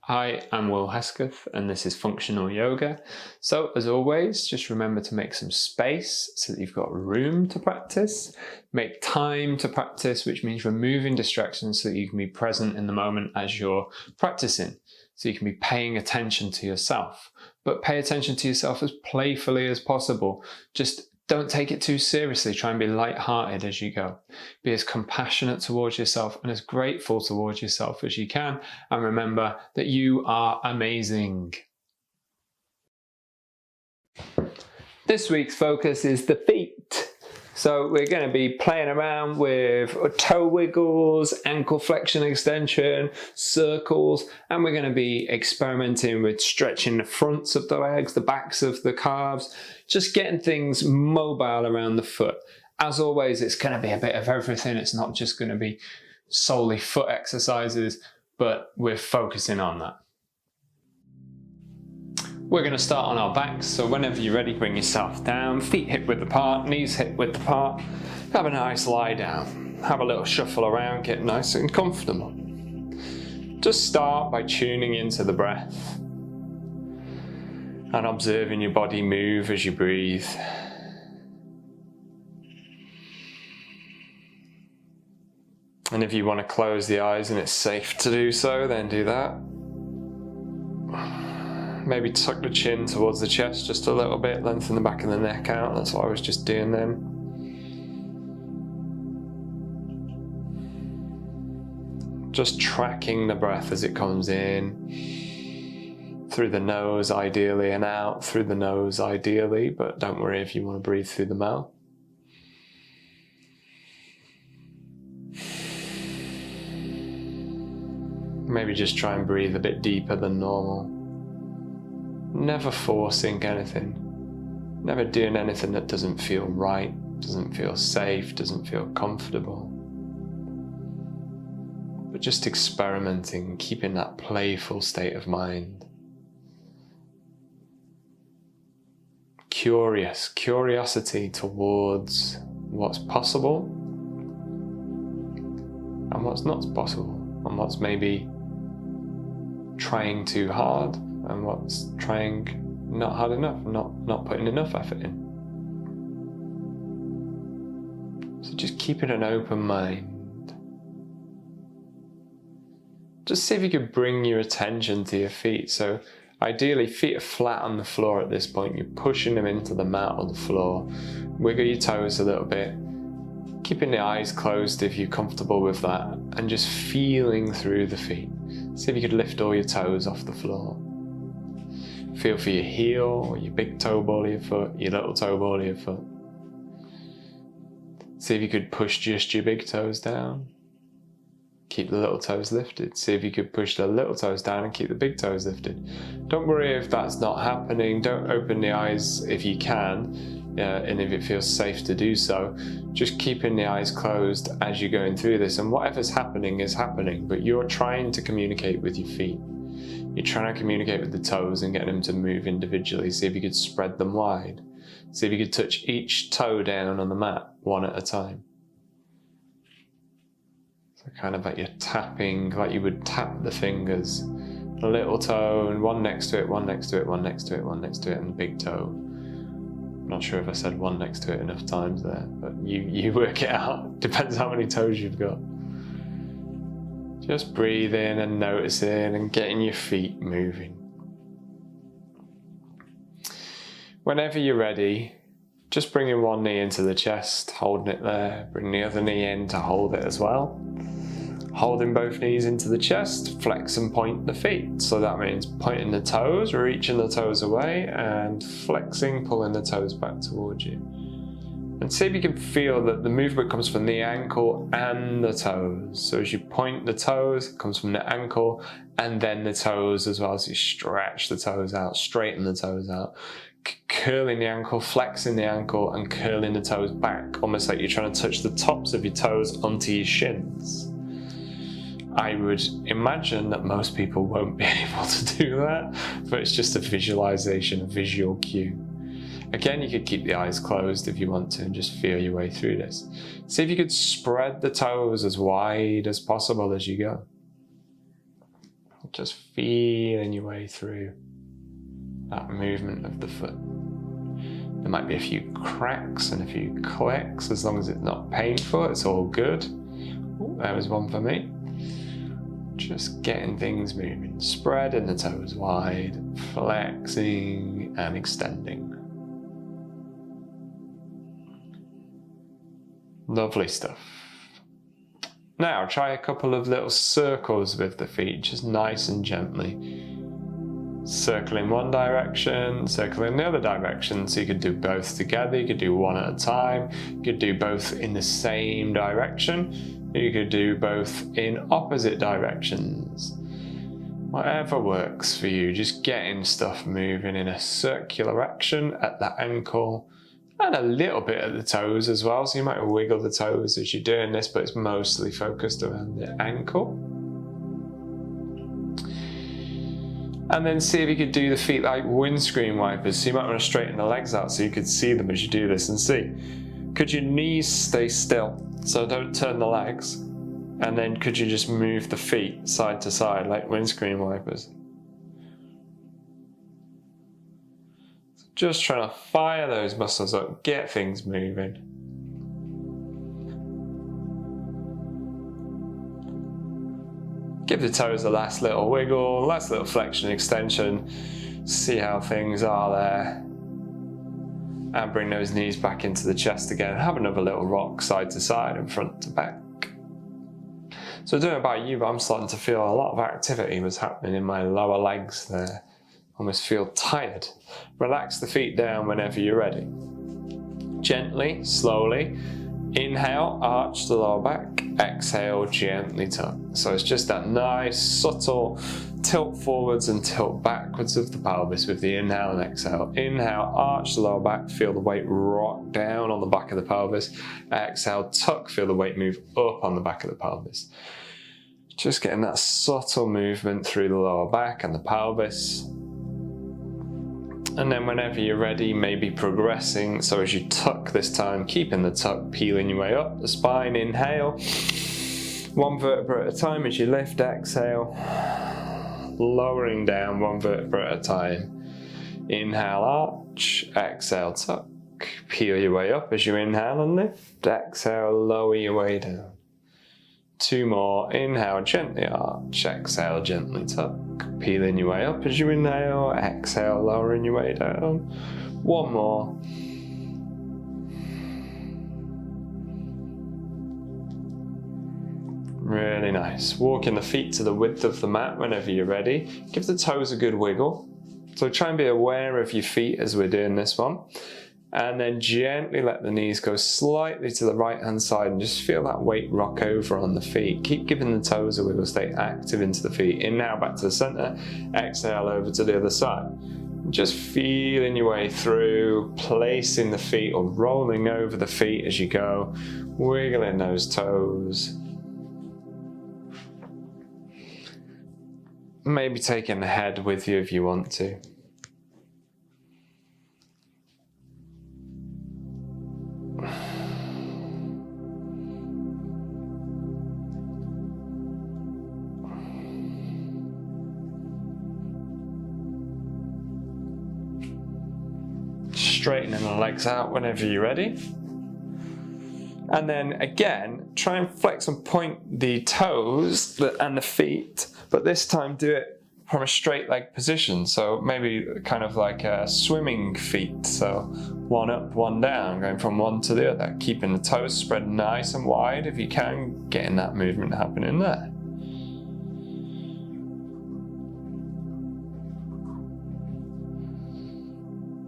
Hi, I'm Will Hesketh and this is Functional Yoga. So as always, just remember to make some space so that you've got room to practice. Make time to practice, which means removing distractions so that you can be present in the moment as you're practicing. So you can be paying attention to yourself, but pay attention to yourself as playfully as possible. Just don't take it too seriously. Try and be light-hearted as you go. Be as compassionate towards yourself and as grateful towards yourself as you can. And remember that you are amazing. This week's focus is the feet. So we're going to be playing around with toe wiggles, ankle flexion extension, circles, and we're going to be experimenting with stretching the fronts of the legs, the backs of the calves, just getting things mobile around the foot. As always, it's going to be a bit of everything. It's not just going to be solely foot exercises, but we're focusing on that. We're going to start on our backs, so whenever you're ready, bring yourself down, feet hip width apart, knees hip width apart. Have a nice lie down. Have a little shuffle around, get nice and comfortable. Just start by tuning into the breath and observing your body move as you breathe. And if you want to close the eyes and it's safe to do so, then do that. Maybe tuck the chin towards the chest just a little bit, lengthen the back of the neck out. That's what I was just doing then. Just tracking the breath as it comes in, through the nose ideally, and out through the nose ideally, but don't worry if you want to breathe through the mouth. Maybe just try and breathe a bit deeper than normal. Never forcing anything, never doing anything that doesn't feel right, doesn't feel safe, doesn't feel comfortable. But just experimenting, keeping that playful state of mind. Curiosity towards what's possible and what's not possible, and what's maybe trying too hard, and what's trying not hard enough, not putting enough effort in. So just keeping an open mind. Just see if you could bring your attention to your feet. So ideally, feet are flat on the floor at this point. You're pushing them into the mat or the floor. Wiggle your toes a little bit. Keeping the eyes closed if you're comfortable with that. And just feeling through the feet. See if you could lift all your toes off the floor. Feel for your heel, or your big toe ball of your foot, your little toe ball of your foot. See if you could push just your big toes down. Keep the little toes lifted. See if you could push the little toes down and keep the big toes lifted. Don't worry if that's not happening. Don't open the eyes if you can, and if it feels safe to do so. Just keeping the eyes closed as you're going through this, and whatever's happening is happening, but you're trying to communicate with your feet. You're trying to communicate with the toes and get them to move individually. See if you could spread them wide. See if you could touch each toe down on the mat, one at a time. So kind of like you're tapping, like you would tap the fingers. A little toe, and one next to it, one next to it, one next to it, one next to it, and the big toe. I'm not sure if I said one next to it enough times there, but you work it out. Depends how many toes you've got. Just breathing and noticing and getting your feet moving. Whenever you're ready, just bringing one knee into the chest, holding it there. Bring the other knee in to hold it as well. Holding both knees into the chest, flex and point the feet. So that means pointing the toes, reaching the toes away, and flexing, pulling the toes back towards you. And see if you can feel that the movement comes from the ankle and the toes. So as you point the toes, it comes from the ankle and then the toes as well. So you stretch the toes out, straighten the toes out, curling the ankle, flexing the ankle, and curling the toes back, almost like you're trying to touch the tops of your toes onto your shins. I would imagine that most people won't be able to do that, but it's just a visualization, a visual cue. Again, you could keep the eyes closed if you want to and just feel your way through this. See if you could spread the toes as wide as possible as you go. Just feeling your way through that movement of the foot. There might be a few cracks and a few clicks. As long as it's not painful, it's all good. Ooh, there was one for me. Just getting things moving. Spreading the toes wide, flexing and extending. Lovely stuff. Now try a couple of little circles with the feet, just nice and gently. Circle in one direction, circle in the other direction. So you could do both together, you could do one at a time, you could do both in the same direction, you could do both in opposite directions. Whatever works for you, just getting stuff moving in a circular action at the ankle and a little bit at the toes as well. So you might wiggle the toes as you're doing this, but it's mostly focused around the ankle. And then see if you could do the feet like windscreen wipers. So you might want to straighten the legs out so you could see them as you do this, and see. Could your knees stay still? So don't turn the legs. And then could you just move the feet side to side like windscreen wipers? Just trying to fire those muscles up, get things moving. Give the toes a last little wiggle, last little flexion extension. See how things are there. And bring those knees back into the chest again. Have another little rock side to side and front to back. So I don't know about you, but I'm starting to feel a lot of activity was happening in my lower legs there. Almost feel tired. Relax the feet down whenever you're ready. Gently, slowly. Inhale, arch the lower back. Exhale, gently tuck. So it's just that nice, subtle tilt forwards and tilt backwards of the pelvis with the inhale and exhale. Inhale, arch the lower back, feel the weight rock down on the back of the pelvis. Exhale, tuck, feel the weight move up on the back of the pelvis. Just getting that subtle movement through the lower back and the pelvis. And then whenever you're ready, maybe progressing. So as you tuck this time, keeping the tuck, peeling your way up the spine. Inhale, one vertebra at a time as you lift. Exhale, lowering down one vertebra at a time. Inhale, arch. Exhale, tuck. Peel your way up as you inhale and lift. Exhale, lower your way down. Two more. Inhale, gently arch. Exhale, gently tuck. Peeling your way up as you inhale. Exhale, lowering your way down. One more. Really nice. Walking the feet to the width of the mat whenever you're ready. Give the toes a good wiggle. So try and be aware of your feet as we're doing this one. And then gently let the knees go slightly to the right hand side and just feel that weight rock over on the feet. Keep giving the toes a wiggle, stay active into the feet. Inhale back to the center, exhale over to the other side. Just feeling your way through, placing the feet or rolling over the feet as you go, wiggling those toes. Maybe taking the head with you if you want to. Straightening the legs out whenever you're ready. And then again, try and flex and point the toes and the feet, but this time do it from a straight leg position. So maybe kind of like a swimming feet. So one up, one down, going from one to the other, keeping the toes spread nice and wide if you can, getting that movement happening there.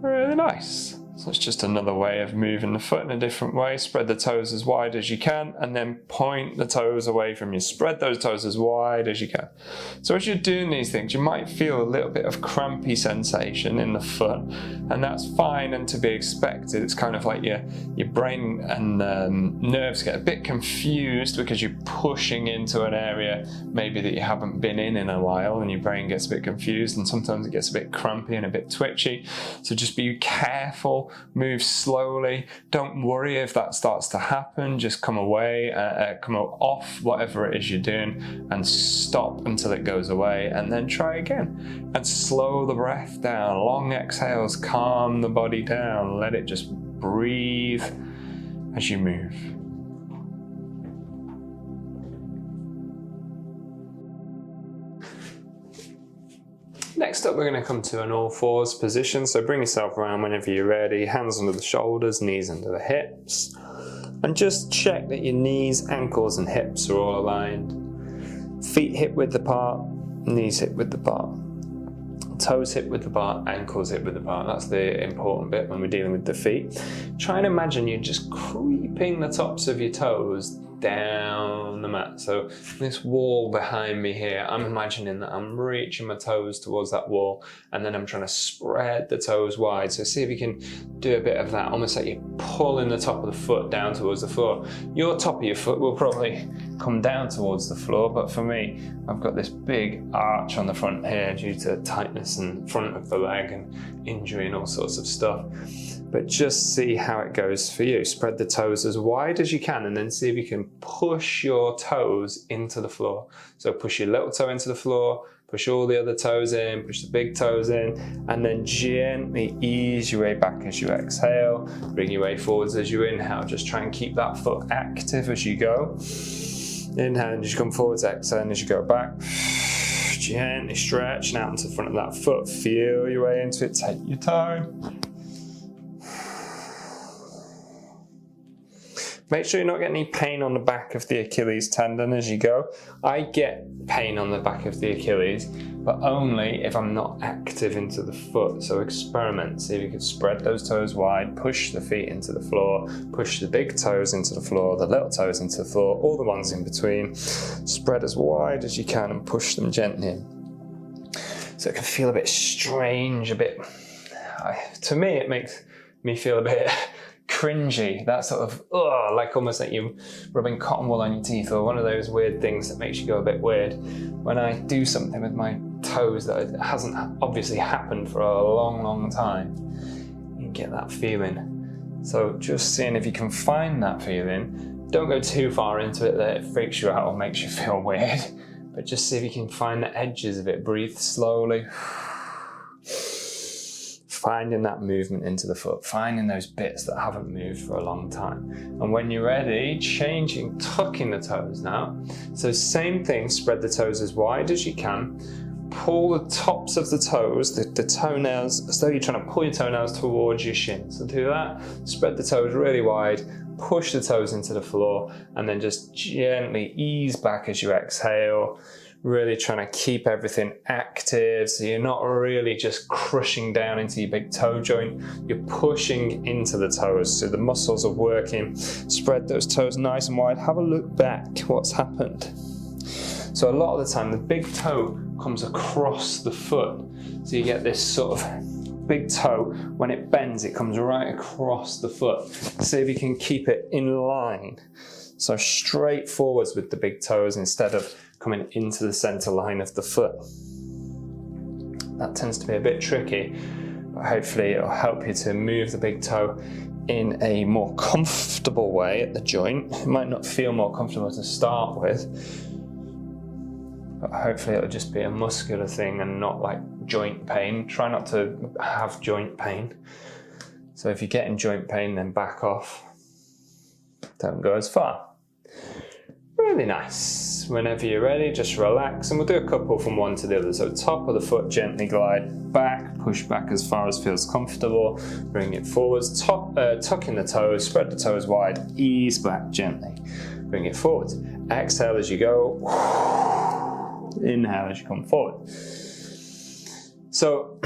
Really nice. So it's just another way of moving the foot in a different way. Spread the toes as wide as you can and then point the toes away from you. Spread those toes as wide as you can. So as you're doing these things, you might feel a little bit of crampy sensation in the foot, and that's fine and to be expected. It's kind of like your brain and nerves get a bit confused because you're pushing into an area maybe that you haven't been in a while, and your brain gets a bit confused and sometimes it gets a bit crampy and a bit twitchy. So just be careful floor. Move slowly. Don't worry if that starts to happen. Just come away, come off whatever it is you're doing and stop until it goes away, and then try again. And slow the breath down. Long exhales, calm the body down. Let it just breathe as you move. Next up, we're going to come to an all fours position. So bring yourself around whenever you're ready. Hands under the shoulders, knees under the hips. And just check that your knees, ankles and hips are all aligned. Feet hip width apart, knees hip width apart. Toes hip width apart, ankles hip width apart. That's the important bit when we're dealing with the feet. Try and imagine you're just creeping the tops of your toes down the mat. So this wall behind me here, I'm imagining that I'm reaching my toes towards that wall, and then I'm trying to spread the toes wide. So see if you can do a bit of that, almost like you're pulling the top of the foot down towards the floor. Your top of your foot will probably come down towards the floor, but for me, I've got this big arch on the front here due to tightness in front of the leg and injury and all sorts of stuff. But just see how it goes for you. Spread the toes as wide as you can, and then see if you can push your toes into the floor. So push your little toe into the floor, push all the other toes in, push the big toes in, and then gently ease your way back as you exhale. Bring your way forwards as you inhale. Just try and keep that foot active as you go. Inhale and just come forwards, exhale and as you go back. Gently stretching out into the front of that foot. Feel your way into it, take your time. Make sure you're not getting any pain on the back of the Achilles tendon as you go. I get pain on the back of the Achilles, but only if I'm not active into the foot. So experiment, see if you can spread those toes wide, push the feet into the floor, push the big toes into the floor, the little toes into the floor, all the ones in between. Spread as wide as you can and push them gently in. So it can feel a bit strange, a bit, to me it makes me feel a bit cringy, that sort of, like almost like you're rubbing cotton wool on your teeth, or one of those weird things that makes you go a bit weird. When I do something with my toes that hasn't obviously happened for a long time, you get that feeling. So just seeing if you can find that feeling. Don't go too far into it that it freaks you out or makes you feel weird, but just see if you can find the edges of it. Breathe slowly. Finding that movement into the foot, finding those bits that haven't moved for a long time. And when you're ready, tucking the toes now. So same thing, spread the toes as wide as you can. Pull the tops of the toes, the toenails, as though you're trying to pull your toenails towards your shin. So do that, spread the toes really wide, push the toes into the floor, and then just gently ease back as you exhale. Really trying to keep everything active, so you're not really just crushing down into your big toe joint, you're pushing into the toes, so the muscles are working. Spread those toes nice and wide. Have a look back, what's happened. So a lot of the time, the big toe comes across the foot, so you get this sort of big toe, when it bends, it comes right across the foot. See if you can keep it in line. So straight forwards with the big toes instead of coming into the center line of the foot. That tends to be a bit tricky, but hopefully it'll help you to move the big toe in a more comfortable way at the joint. It might not feel more comfortable to start with, but hopefully it'll just be a muscular thing and not like joint pain. Try not to have joint pain. So if you're getting joint pain, then back off. Don't go as far. Really nice. Whenever you're ready, just relax, and we'll do a couple from one to the other. So top of the foot, gently glide back, push back as far as feels comfortable, bring it forwards, tuck in the toes, spread the toes wide, ease back gently, bring it forwards. Exhale as you go, inhale as you come forward. So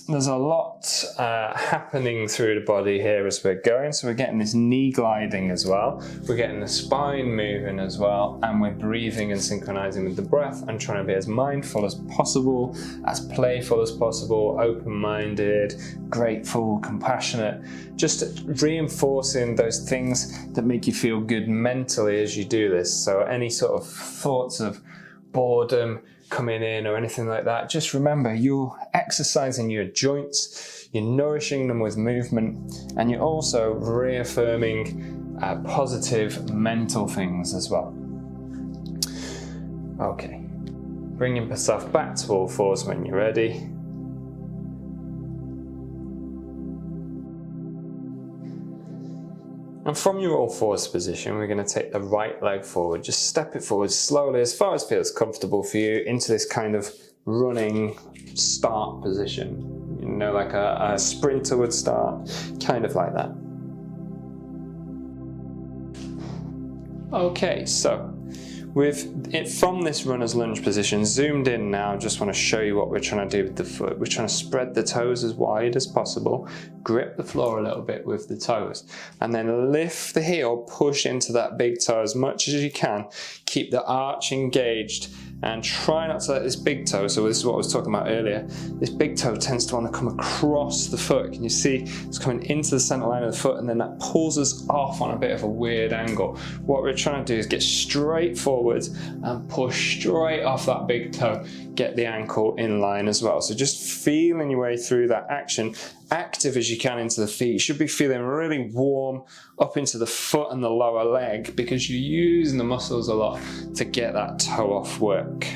there's a lot happening through the body here as we're going. So we're getting this knee gliding as well. We're getting the spine moving as well. And we're breathing and synchronizing with the breath and trying to be as mindful as possible, as playful as possible, open-minded, grateful, compassionate. Just reinforcing those things that make you feel good mentally as you do this. So any sort of thoughts of boredom, coming in or anything like that. Just remember, you're exercising your joints, you're nourishing them with movement, and you're also reaffirming positive mental things as well. Okay, bringing yourself back to all fours when you're ready. And from your all fours position, we're going to take the right leg forward. Just step it forward slowly, as far as feels comfortable for you, into this kind of running start position. You know, like a sprinter would start, kind of like that. Okay, so with it from this runner's lunge position, zoomed in now, just want to show you what we're trying to do with the foot. We're trying to spread the toes as wide as possible, grip the floor a little bit with the toes, and then lift the heel, push into that big toe as much as you can. Keep the arch engaged and try not to let this big toe, so this is what I was talking about earlier, this big toe tends to want to come across the foot. Can you see it's coming into the center line of the foot, and then that pulls us off on a bit of a weird angle. What we're trying to do is get straight forward and push straight off that big toe, get the ankle in line as well. So just feeling your way through that action, active as you can into the feet. You should be feeling really warm up into the foot and the lower leg, because you're using the muscles a lot to get that toe off work.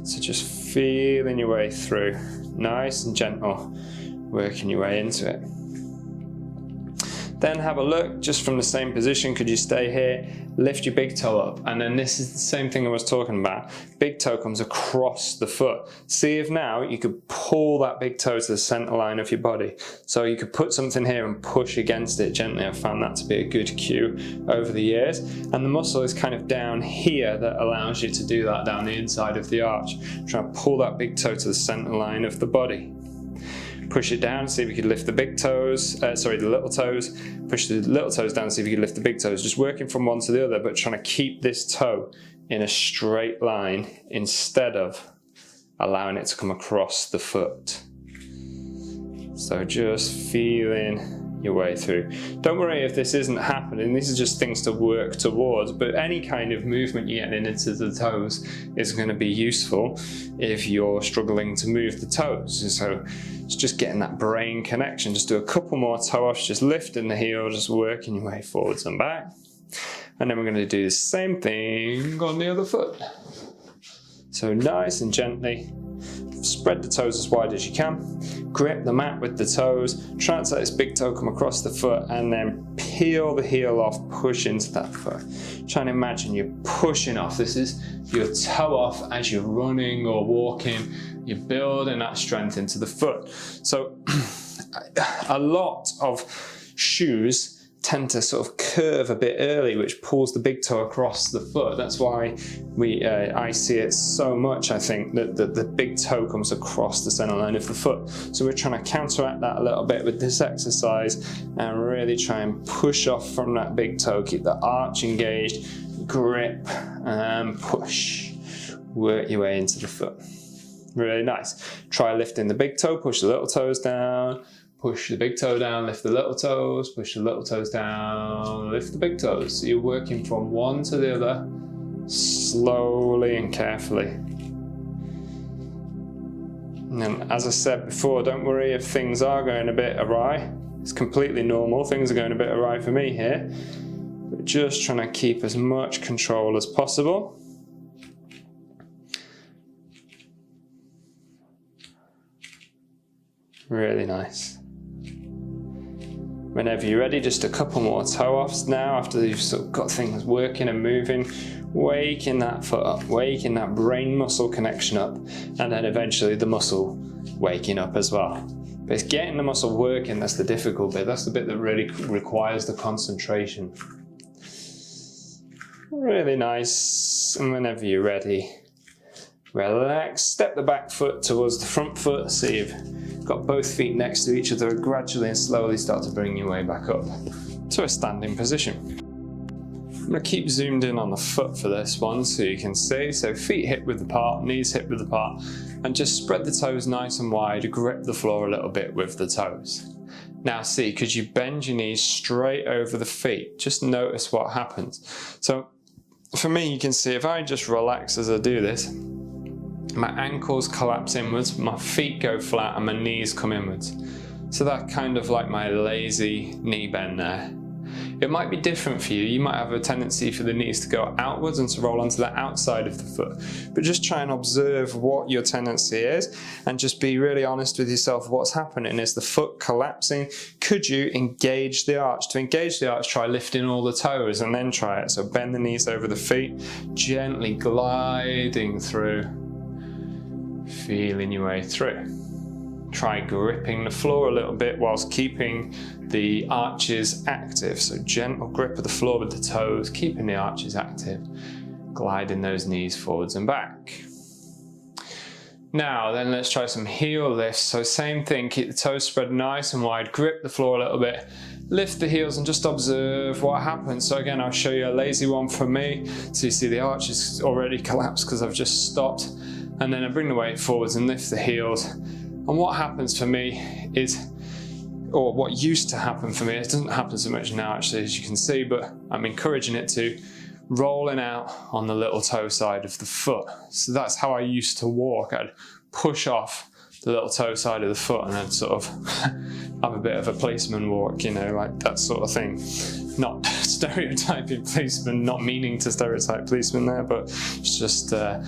So just feeling your way through, nice and gentle, working your way into it. Then have a look, just from the same position, could you stay here, lift your big toe up, and then this is the same thing I was talking about. Big toe comes across the foot. See if now you could pull that big toe to the center line of your body. So you could put something here and push against it gently. I've found that to be a good cue over the years. And the muscle is kind of down here that allows you to do that down the inside of the arch. Try and pull that big toe to the center line of the body. Push it down, see if you could lift the big toes, the little toes. Push the little toes down, see if you could lift the big toes. Just working from one to the other, but trying to keep this toe in a straight line instead of allowing it to come across the foot. So just feeling your way through. Don't worry if this isn't happening, these are just things to work towards, but any kind of movement you're getting into the toes is going to be useful if you're struggling to move the toes. So it's just getting that brain connection. Just do a couple more toe offs, just lifting the heel, just working your way forwards and back. And then we're going to do the same thing on the other foot. So nice and gently, spread the toes as wide as you can, grip the mat with the toes, try to let this big toe come across the foot, and then peel the heel off, push into that foot. Try and imagine you're pushing off. This is your toe off as you're running or walking. You're building that strength into the foot. So a lot of shoes tend to sort of curve a bit early, which pulls the big toe across the foot. That's why I see it so much, I think, that the big toe comes across the center line of the foot. So we're trying to counteract that a little bit with this exercise and really try and push off from that big toe. Keep the arch engaged, grip and push. Work your way into the foot. Really nice. Try lifting the big toe, push the little toes down, push the big toe down, lift the little toes, push the little toes down, lift the big toes. So you're working from one to the other, slowly and carefully. And then, as I said before, don't worry if things are going a bit awry. It's completely normal. Things are going a bit awry for me here. But just trying to keep as much control as possible. Really nice. Whenever you're ready, just a couple more toe offs now after you've sort of got things working and moving, waking that foot up, waking that brain muscle connection up, and then eventually the muscle waking up as well. But it's getting the muscle working that's the difficult bit. That's the bit that really requires the concentration. Really nice. And whenever you're ready, relax, step the back foot towards the front foot, see if you've got both feet next to each other, gradually and slowly start to bring your way back up to a standing position. I'm going to keep zoomed in on the foot for this one so you can see. So feet hip width apart, knees hip width apart, and just spread the toes nice and wide, grip the floor a little bit with the toes. Now see, could you bend your knees straight over the feet? Just notice what happens. So for me, you can see if I just relax as I do this, My ankles collapse inwards, my feet go flat, and my knees come inwards. So that's kind of like my lazy knee bend there. It might be different for you. You might have a tendency for the knees to go outwards and to roll onto the outside of the foot. But just try and observe what your tendency is and just be really honest with yourself. What's happening? Is the foot collapsing? Could you engage the arch? To engage the arch, try lifting all the toes and then try it. So bend the knees over the feet, gently gliding through, feeling your way through. Try gripping the floor a little bit whilst keeping the arches active. So gentle grip of the floor with the toes, keeping the arches active, gliding those knees forwards and back. Now then, let's try some heel lifts. So same thing, keep the toes spread nice and wide, grip the floor a little bit, lift the heels and just observe what happens. So again, I'll show you a lazy one from me. So you see the arches already collapsed because I've just stopped. And then I bring the weight forwards and lift the heels. And what happens for me is, or what used to happen for me, it doesn't happen so much now actually, as you can see, but I'm encouraging it to, rolling out on the little toe side of the foot. So that's how I used to walk. I'd push off the little toe side of the foot and I'd sort of have a bit of a policeman walk, you know, like that sort of thing. Not stereotyping policeman, not meaning to stereotype policeman there, but it's just a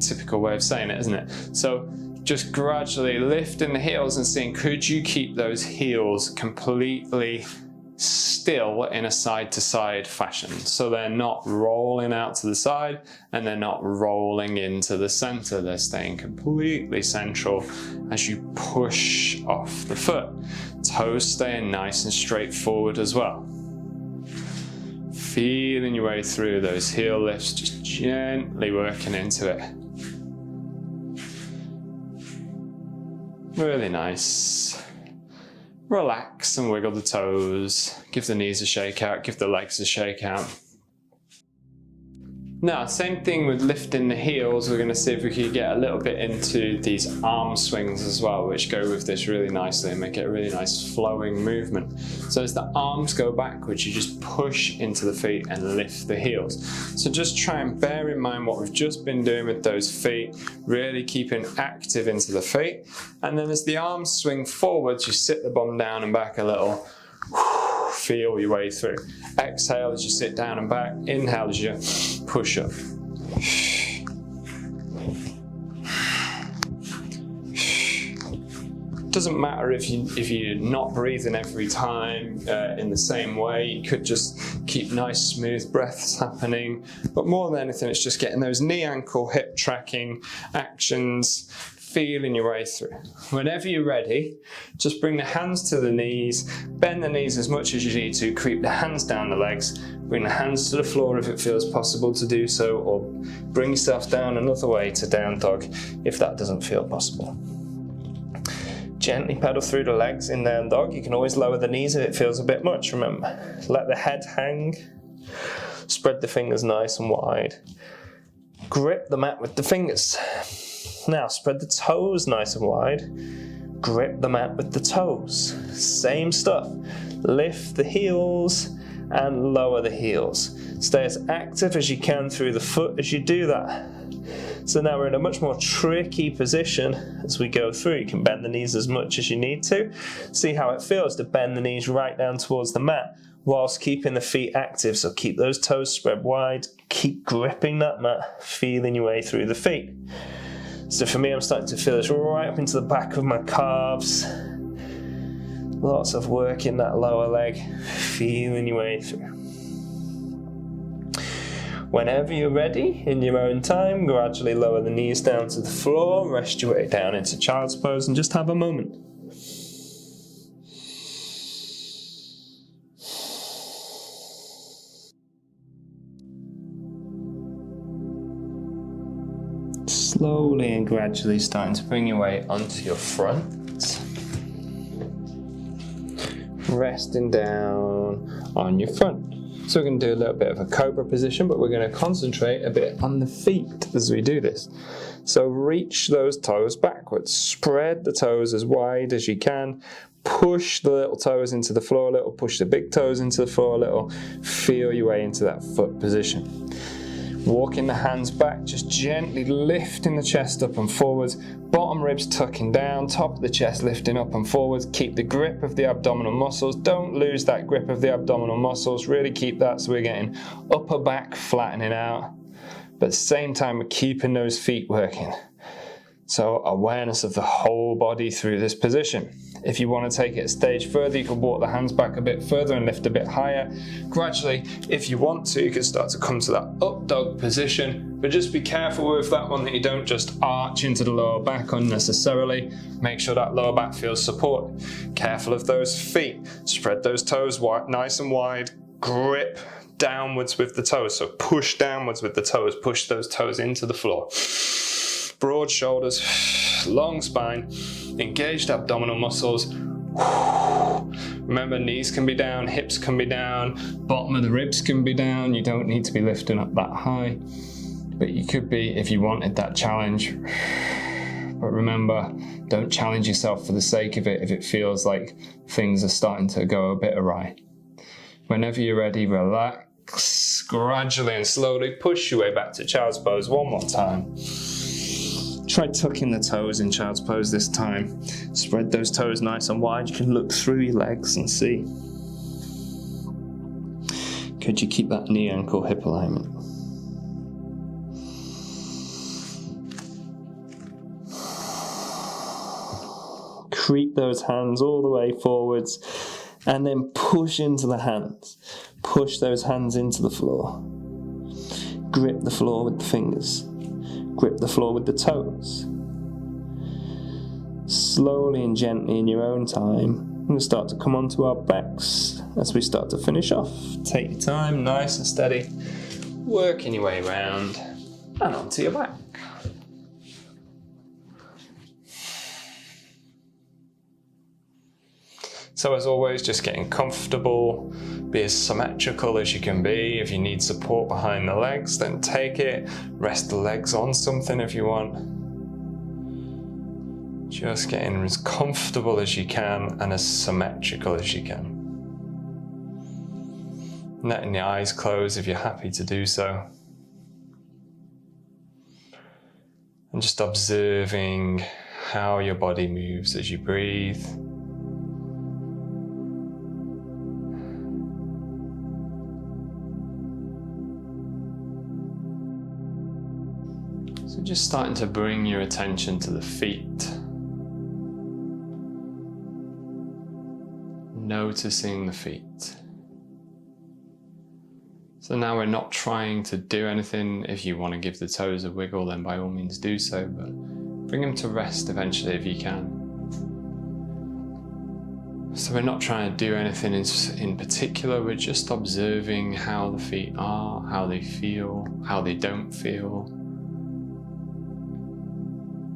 typical way of saying it, isn't it? So just gradually lifting the heels and seeing, could you keep those heels completely still in a side-to-side fashion? So they're not rolling out to the side and they're not rolling into the center. They're staying completely central as you push off the foot. Toes staying nice and straight forward as well. Feeling your way through those heel lifts, just gently working into it. Really nice. Relax and wiggle the toes. Give the knees a shake out, give the legs a shake out. Now, same thing with lifting the heels. We're going to see if we can get a little bit into these arm swings as well, which go with this really nicely and make it a really nice flowing movement. So as the arms go backwards, you just push into the feet and lift the heels. So just try and bear in mind what we've just been doing with those feet, really keeping active into the feet. And then as the arms swing forwards, you sit the bum down and back a little. Feel your way through. Exhale as you sit down and back. Inhale as you push up. Doesn't matter if you're not breathing every time in the same way. You could just keep nice smooth breaths happening. But more than anything, it's just getting those knee, ankle, hip tracking actions, feeling your way through. Whenever you're ready, just bring the hands to the knees, bend the knees as much as you need to, creep the hands down the legs, bring the hands to the floor if it feels possible to do so, or bring yourself down another way to down dog if that doesn't feel possible. Gently pedal through the legs in down dog. You can always lower the knees if it feels a bit much, remember. Let the head hang, spread the fingers nice and wide. Grip the mat with the fingers. Now spread the toes nice and wide, grip the mat with the toes. Same stuff, lift the heels and lower the heels. Stay as active as you can through the foot as you do that. So now we're in a much more tricky position as we go through. You can bend the knees as much as you need to. See how it feels to bend the knees right down towards the mat whilst keeping the feet active. So keep those toes spread wide, keep gripping that mat, feeling your way through the feet. So for me, I'm starting to feel this right up into the back of my calves. Lots of work in that lower leg, feeling your way through. Whenever you're ready, in your own time, gradually lower the knees down to the floor, rest your way down into child's pose and just have a moment. Slowly and gradually starting to bring your weight onto your front. Resting down on your front. So we're going to do a little bit of a cobra position, but we're going to concentrate a bit on the feet as we do this. So reach those toes backwards. Spread the toes as wide as you can. Push the little toes into the floor a little. Push the big toes into the floor a little. Feel your way into that foot position. Walking the hands back, just gently lifting the chest up and forwards, bottom ribs tucking down, top of the chest lifting up and forwards. Keep the grip of the abdominal muscles. Don't lose that grip of the abdominal muscles. Really keep that so we're getting upper back flattening out. But at the same time, we're keeping those feet working. So awareness of the whole body through this position. If you want to take it a stage further, you can walk the hands back a bit further and lift a bit higher. Gradually, if you want to, you can start to come to that up dog position, but just be careful with that one that you don't just arch into the lower back unnecessarily. Make sure that lower back feels supported. Careful of those feet. Spread those toes wide, nice and wide. Grip downwards with the toes. So push downwards with the toes. Push those toes into the floor. Broad shoulders, long spine, engaged abdominal muscles. Remember, knees can be down, hips can be down, bottom of the ribs can be down. You don't need to be lifting up that high, but you could be if you wanted that challenge. But remember, don't challenge yourself for the sake of it if it feels like things are starting to go a bit awry. Whenever you're ready, relax, gradually and slowly push your way back to child's pose one more time. Try tucking the toes in child's pose this time. Spread those toes nice and wide. You can look through your legs and see. Could you keep that knee, ankle, hip alignment? Creep those hands all the way forwards and then push into the hands. Push those hands into the floor. Grip the floor with the fingers. Grip the floor with the toes. Slowly and gently in your own time, we'll start to come onto our backs as we start to finish off. Take your time, nice and steady, working your way around and onto your back. So as always, just getting comfortable, be as symmetrical as you can be. If you need support behind the legs, then take it. Rest the legs on something if you want. Just getting as comfortable as you can and as symmetrical as you can. Letting the eyes close if you're happy to do so. And just observing how your body moves as you breathe. So just starting to bring your attention to the feet. Noticing the feet. So now we're not trying to do anything. If you want to give the toes a wiggle, then by all means do so, but bring them to rest eventually if you can. So we're not trying to do anything in particular, we're just observing how the feet are, how they feel, how they don't feel.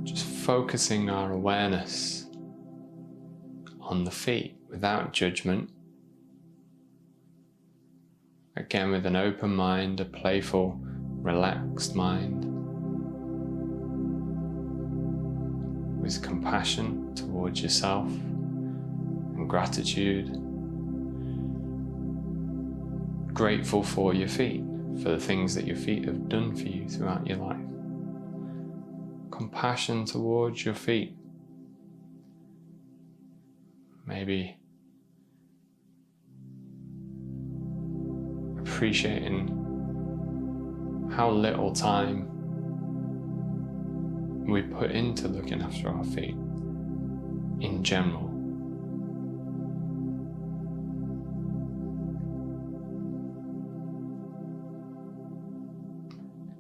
Just focusing our awareness on the feet without judgment. Again, with an open mind, a playful, relaxed mind. With compassion towards yourself and gratitude. Grateful for your feet, for the things that your feet have done for you throughout your life. Compassion towards your feet. Maybe appreciating how little time we put into looking after our feet in general.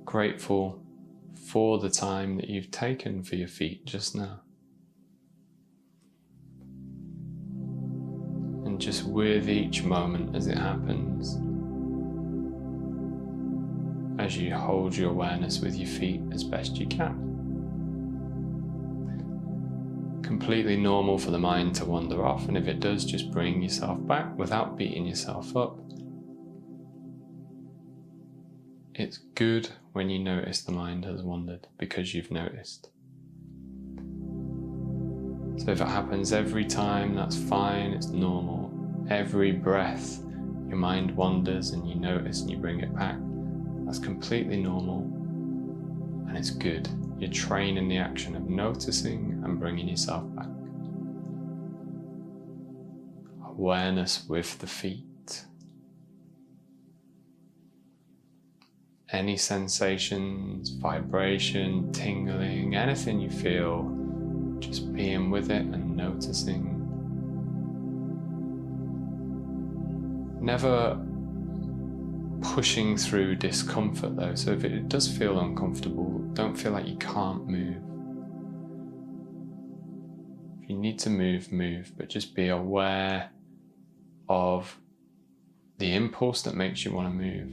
Grateful for the time that you've taken for your feet just now. And just with each moment as it happens, as you hold your awareness with your feet as best you can. Completely normal for the mind to wander off, and if it does, just bring yourself back without beating yourself up. It's good when you notice the mind has wandered because you've noticed. So if it happens every time, that's fine, it's normal. Every breath, your mind wanders and you notice and you bring it back. That's completely normal, and it's good. You're training the action of noticing and bringing yourself back. Awareness with the feet. Any sensations, vibration, tingling, anything you feel, just being with it and noticing. Never pushing through discomfort though, so if it does feel uncomfortable, don't feel like you can't move. If you need to move, move, but just be aware of the impulse that makes you want to move.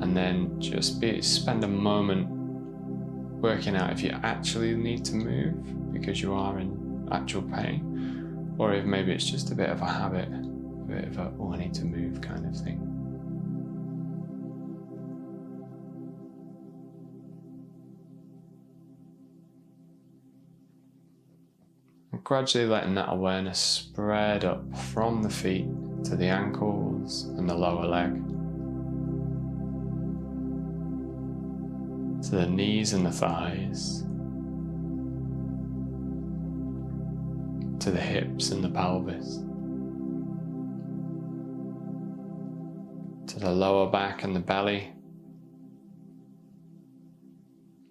And then just spend a moment working out if you actually need to move because you are in actual pain, or if maybe it's just a bit of a habit, a bit of a, oh, I need to move kind of thing. And gradually letting that awareness spread up from the feet to the ankles and the lower leg, to the knees and the thighs, to the hips and the pelvis, to the lower back and the belly,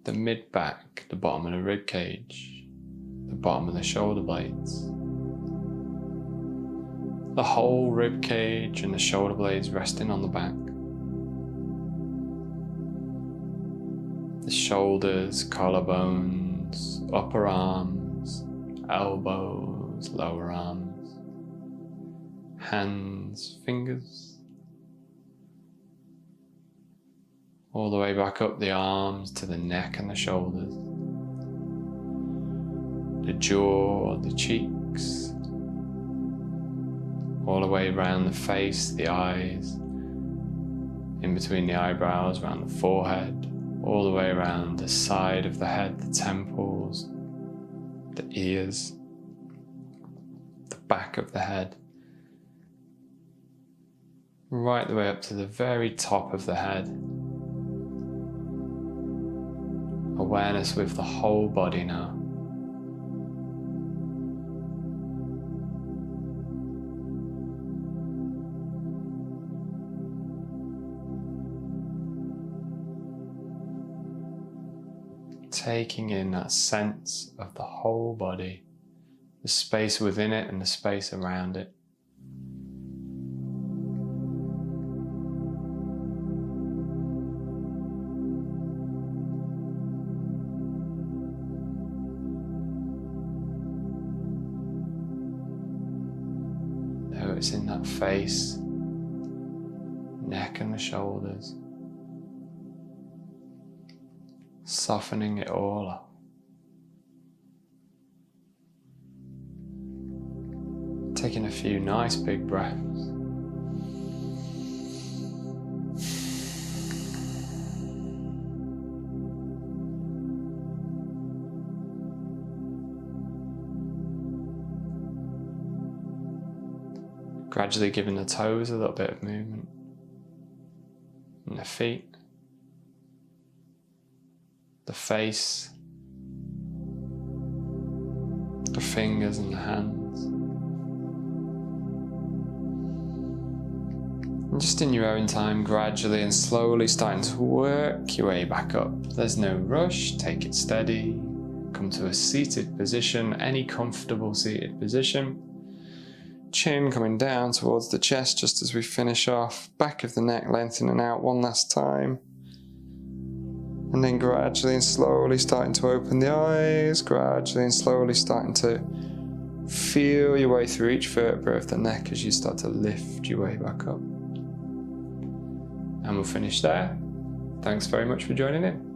the mid back, the bottom of the rib cage, the bottom of the shoulder blades, the whole rib cage and the shoulder blades resting on the back. The shoulders, collarbones, upper arms, elbows, lower arms, hands, fingers, all the way back up the arms to the neck and the shoulders, the jaw, the cheeks, all the way around the face, the eyes, in between the eyebrows, around the forehead, all the way around the side of the head, the temples, the ears, the back of the head, right the way up to the very top of the head. Awareness with the whole body now. Taking in that sense of the whole body, the space within it and the space around it. Though it's in that face, neck and the shoulders. Softening it all up. Taking a few nice big breaths. Gradually giving the toes a little bit of movement. And the feet. The face, the fingers and the hands. And just in your own time, gradually and slowly starting to work your way back up. There's no rush, take it steady. Come to a seated position, any comfortable seated position. Chin coming down towards the chest just as we finish off. Back of the neck lengthening out one last time. And then gradually and slowly starting to open the eyes, gradually and slowly starting to feel your way through each vertebra of the neck as you start to lift your way back up. And we'll finish there. Thanks very much for joining in.